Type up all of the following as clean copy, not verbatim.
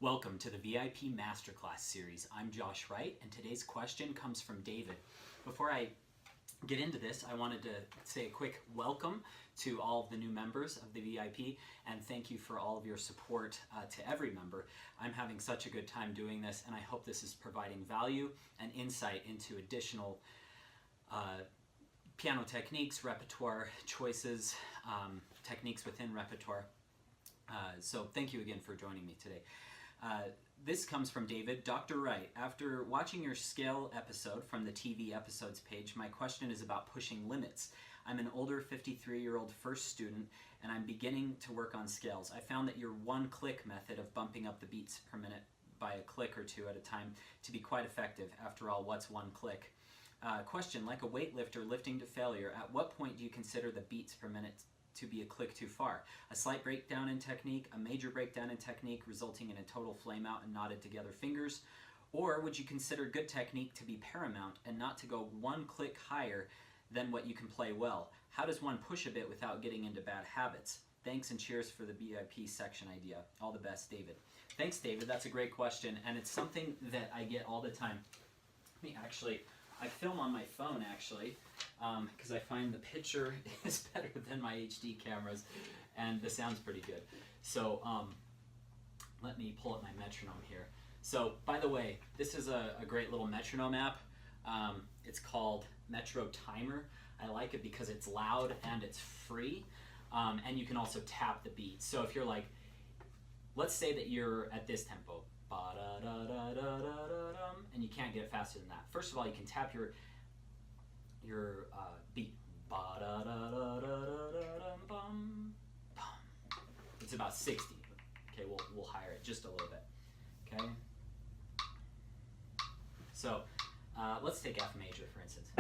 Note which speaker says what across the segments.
Speaker 1: Welcome to the VIP MasterClass series. I'm Josh Wright, and today's question comes from David. Before I get into this, I wanted to say a quick welcome to all of the new members of the VIP, and thank you for all of your support to every member. I'm having such a good time doing this, and I hope this is providing value and insight into additional piano techniques, repertoire choices, techniques within repertoire. So thank you again for joining me today. This comes from David. Dr. Wright, after watching your scale episode from the TV episodes page, my question is about pushing limits. I'm an older 53-year-old first student, and I'm beginning to work on scales. I found that your one-click method of bumping up the beats per minute by a click or two at a time to be quite effective. After all, what's one click? Question, like a weightlifter lifting to failure, at what point do you consider the beats per minute to be a click too far? A slight breakdown in technique, a major breakdown in technique resulting in a total flame out and knotted together fingers? Or would you consider good technique to be paramount and not to go one click higher than what you can play well? How does one push a bit without getting into bad habits? Thanks and cheers for the VIP section idea. All the best, David. Thanks, David. That's a great question, and it's something that I get all the time. I film on my phone actually, because I find the picture is better than my HD cameras, and the sound's pretty good. So let me pull up my metronome here. So by the way, this is a great little metronome app. It's called Metro Timer. I like it because it's loud and it's free, and you can also tap the beat. So if you're like, let's say that you're at this tempo, and you can't get it faster than that. First of all, you can tap your beat. It's about 60. Okay, we'll higher it just a little bit. Okay. So let's take F major for instance.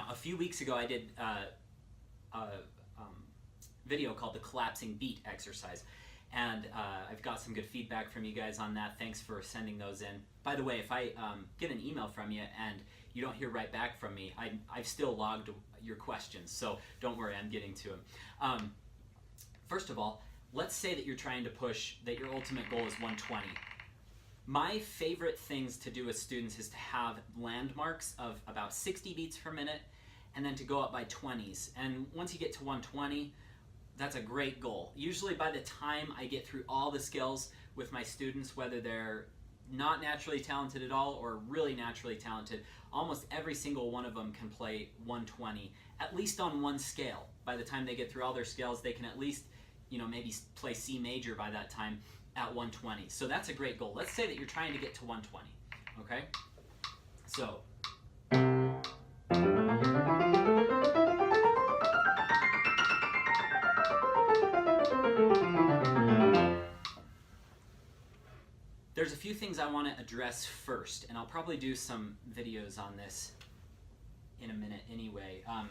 Speaker 1: A few weeks ago I did a video called the collapsing beat exercise, and I've got some good feedback from you guys on that. Thanks for sending those in. By the way, if I get an email from you and you don't hear right back from me, I've still logged your questions, so don't worry, I'm getting to them. First of all, let's say that you're trying to push, that your ultimate goal is 120. My favorite things to do with students is to have landmarks of about 60 beats per minute and then to go up by 20s. And once you get to 120, that's a great goal. Usually by the time I get through all the skills with my students, whether they're not naturally talented at all or really naturally talented, almost every single one of them can play 120, at least on one scale. By the time they get through all their scales, they can at least, maybe play C major by that time at 120. So that's a great goal. Let's say that you're trying to get to 120, okay? So there's a few things I want to address first, and I'll probably do some videos on this in a minute anyway, on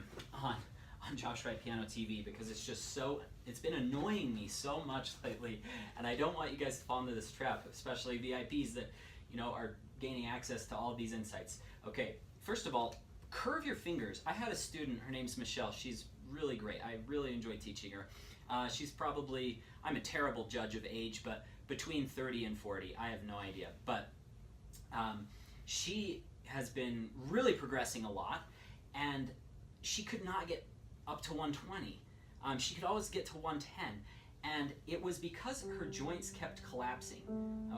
Speaker 1: Josh Wright Piano TV, because it's been annoying me so much lately, and I don't want you guys to fall into this trap, especially VIPs that are gaining access to all of these insights. Okay, first of all, curve your fingers. I had a student, her name's Michelle. She's really great. I really enjoy teaching her. She's probably, I'm a terrible judge of age, but between 30 and 40, I have no idea. But she has been really progressing a lot, and she could not get up to 120. She could always get to 110, and it was because her joints kept collapsing.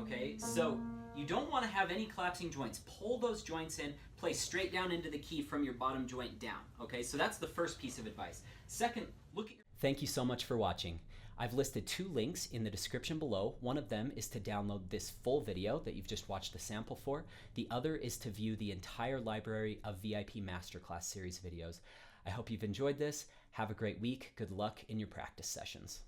Speaker 1: Okay, so you don't want to have any collapsing joints. Pull those joints in, play straight down into the key from your bottom joint down. Okay, so that's the first piece of advice. Second, look at your... Thank you so much for watching. I've listed 2 links in the description below. One of them is to download this full video that you've just watched the sample for. The other is to view the entire library of VIP Masterclass series videos. I hope you've enjoyed this. Have a great week. Good luck in your practice sessions.